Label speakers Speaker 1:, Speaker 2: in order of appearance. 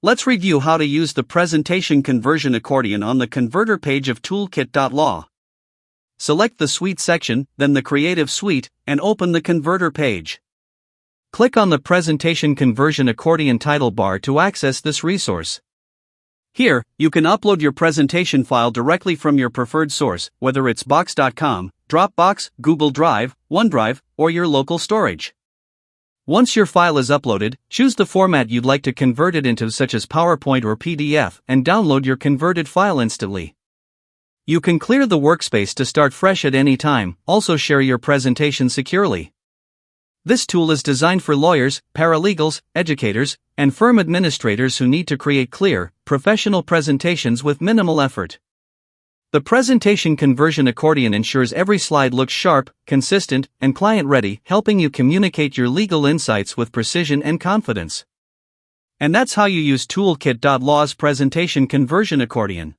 Speaker 1: Let's review how to use the presentation conversion accordion on the converter page of Toolkit.law. Select the Suite section, then the Creative Suite, and open the converter page. Click on the Presentation Conversion Accordion title bar to access this resource. Here, you can upload your presentation file directly from your preferred source, whether it's Box.com, Dropbox, Google Drive, OneDrive, or your local storage. Once your file is uploaded, choose the format you'd like to convert it into, such as PowerPoint or PDF, and download your converted file instantly. You can clear the workspace to start fresh at any time. Also share your presentation securely. This tool is designed for lawyers, paralegals, educators, and firm administrators who need to create clear, professional presentations with minimal effort. The presentation conversion accordion ensures every slide looks sharp, consistent, and client-ready, helping you communicate your legal insights with precision and confidence. And that's how you use Toolkit.law's presentation conversion accordion.